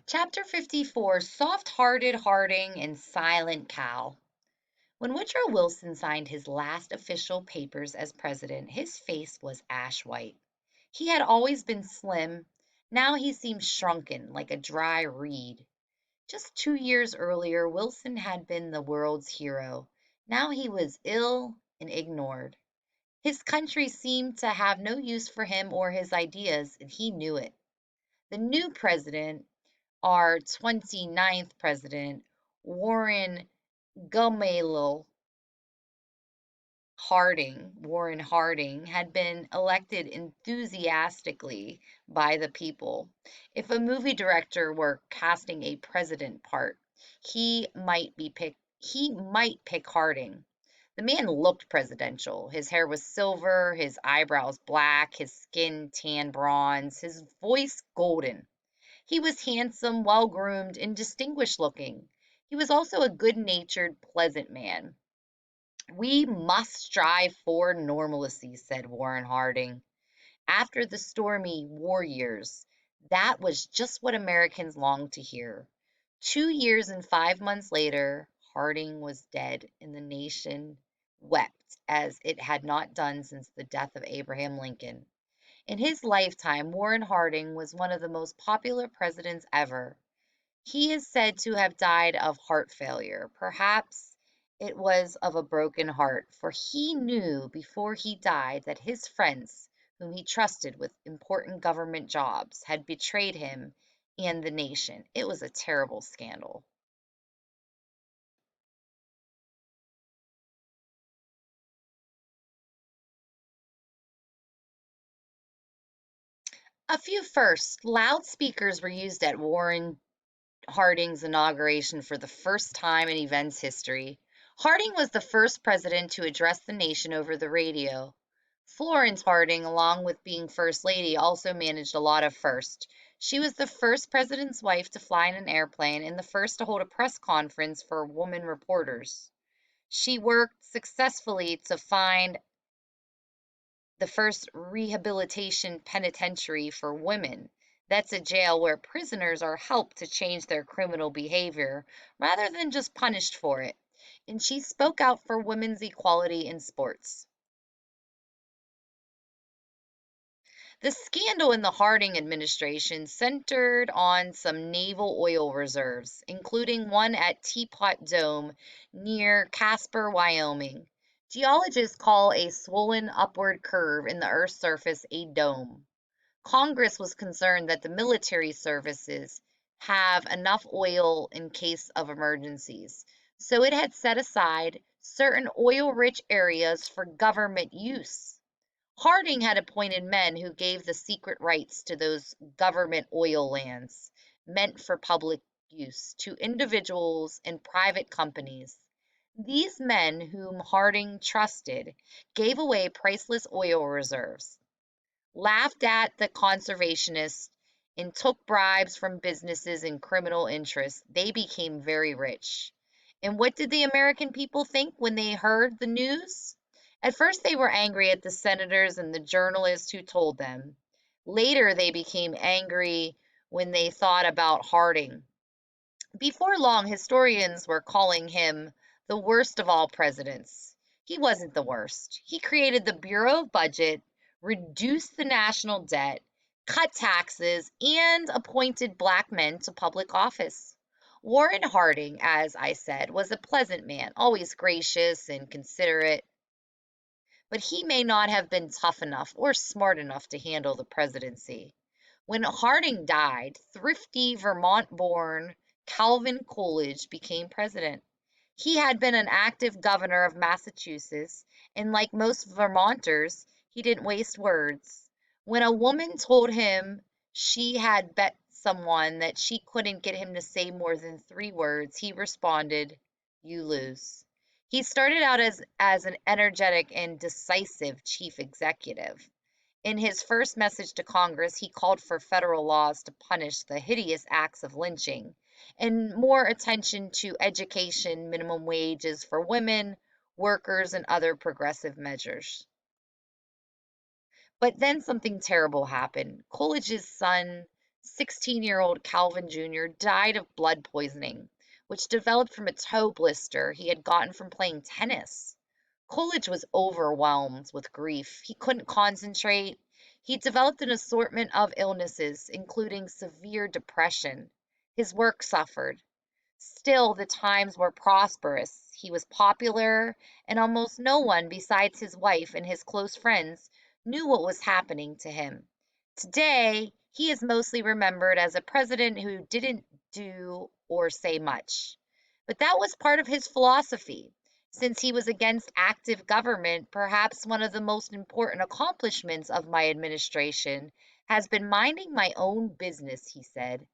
Chapter 54, Soft-Hearted Harding and Silent Cal. When Woodrow Wilson signed his last official papers as president, his face was ash white. He had always been slim. Now he seemed shrunken, like a dry reed. Just 2 years earlier, Wilson had been the world's hero. Now he was ill and ignored. His country seemed to have no use for him or his ideas, and he knew it. The new president, our 29th president, Warren Gamaliel Warren Harding, had been elected enthusiastically by the people. If a movie director were casting a president part, he might pick Harding. The man looked presidential. His hair was silver, his eyebrows black, his skin tan bronze, his voice golden. He was handsome, well groomed, and distinguished looking. He was also a good natured, pleasant man. "We must strive for normalcy," said Warren Harding. After the stormy war years, that was just what Americans longed to hear. 2 years and 5 months later, Harding was dead, and the nation wept as it had not done since the death of Abraham Lincoln. In his lifetime, Warren Harding was one of the most popular presidents ever. He is said to have died of heart failure. Perhaps it was of a broken heart, for he knew before he died that his friends, whom he trusted with important government jobs, had betrayed him and the nation. It was a terrible scandal. A few firsts. Loudspeakers were used at Warren Harding's inauguration for the first time in events history. Harding was the first president to address the nation over the radio. Florence Harding, along with being First Lady, also managed a lot of firsts. She was the first president's wife to fly in an airplane and the first to hold a press conference for women reporters. She worked successfully to find the first rehabilitation penitentiary for women. That's a jail where prisoners are helped to change their criminal behavior rather than just punished for it. And she spoke out for women's equality in sports. The scandal in the Harding administration centered on some naval oil reserves, including one at Teapot Dome near Casper, Wyoming. Geologists call a swollen upward curve in the Earth's surface a dome. Congress was concerned that the military services have enough oil in case of emergencies, so it had set aside certain oil-rich areas for government use. Harding had appointed men who gave the secret rights to those government oil lands, meant for public use, to individuals and private companies. These men, whom Harding trusted, gave away priceless oil reserves, laughed at the conservationists, and took bribes from businesses and criminal interests. They became very rich. And what did the American people think when they heard the news? At first, they were angry at the senators and the journalists who told them. Later, they became angry when they thought about Harding. Before long, historians were calling him the worst of all presidents. He wasn't the worst. He created the Bureau of Budget, reduced the national debt, cut taxes, and appointed black men to public office. Warren Harding, as I said, was a pleasant man, always gracious and considerate, but he may not have been tough enough or smart enough to handle the presidency. When Harding died, thrifty Vermont-born Calvin Coolidge became president. He had been an active governor of Massachusetts, and like most Vermonters, he didn't waste words. When a woman told him she had bet someone that she couldn't get him to say more than 3 words, he responded, "You lose." He started out as an energetic and decisive chief executive. In his first message to Congress, he called for federal laws to punish the hideous acts of lynching and more attention to education, minimum wages for women, workers, and other progressive measures. But then something terrible happened. Coolidge's son 16-year-old Calvin Jr. died of blood poisoning, which developed from a toe blister he had gotten from playing tennis. Coolidge was overwhelmed with grief. He couldn't concentrate. He developed an assortment of illnesses, including severe depression. His work suffered. Still, the times were prosperous. He was popular, and almost no one besides his wife and his close friends knew what was happening to him. Today, he is mostly remembered as a president who didn't do or say much. But that was part of his philosophy. Since he was against active government, perhaps one of the most important accomplishments of my administration has been minding my own business, he said.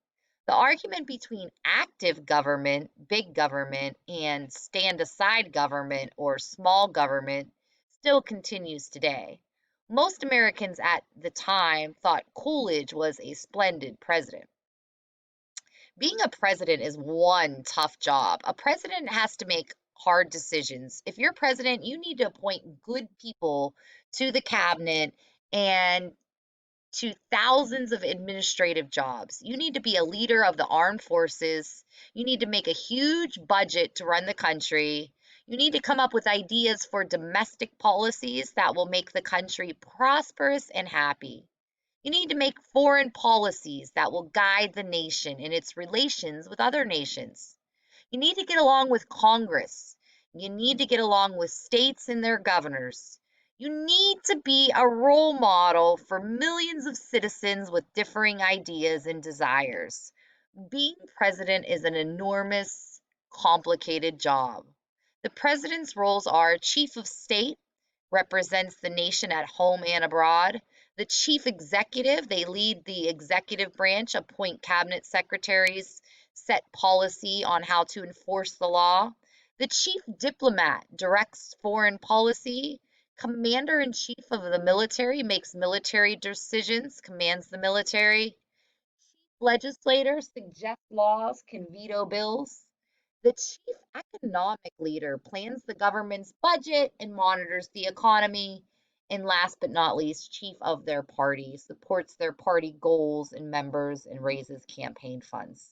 The argument between active government, big government, and stand aside government or small government still continues today. Most Americans at the time thought Coolidge was a splendid president. Being a president is one tough job. A president has to make hard decisions. If you're president, you need to appoint good people to the cabinet and to thousands of administrative jobs. You need to be a leader of the armed forces. You need to make a huge budget to run the country. You need to come up with ideas for domestic policies that will make the country prosperous and happy. You need to make foreign policies that will guide the nation in its relations with other nations. You need to get along with Congress. You need to get along with states and their governors. You need to be a role model for millions of citizens with differing ideas and desires. Being president is an enormous, complicated job. The president's roles are chief of state, represents the nation at home and abroad. The chief executive, they lead the executive branch, appoint cabinet secretaries, set policy on how to enforce the law. The chief diplomat directs foreign policy. Commander in chief of the military makes military decisions, commands the military. Legislators suggest laws, can veto bills. The chief economic leader plans the government's budget and monitors the economy. And last but not least, chief of their party supports their party goals and members and raises campaign funds.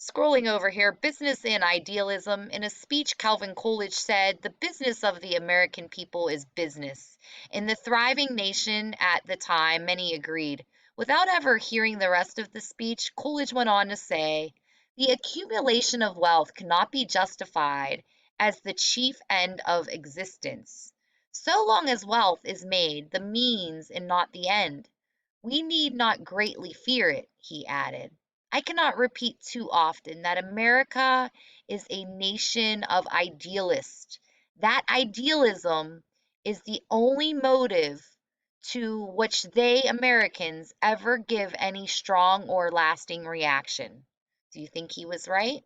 Scrolling over here, business and idealism. In a speech, Calvin Coolidge said, "The business of the American people is business." In the thriving nation at the time, many agreed. Without ever hearing the rest of the speech, Coolidge went on to say, "The accumulation of wealth cannot be justified as the chief end of existence. So long as wealth is made the means and not the end, we need not greatly fear it," he added. I cannot repeat too often that America is a nation of idealists. That idealism is the only motive to which they, Americans, ever give any strong or lasting reaction. Do you think he was right?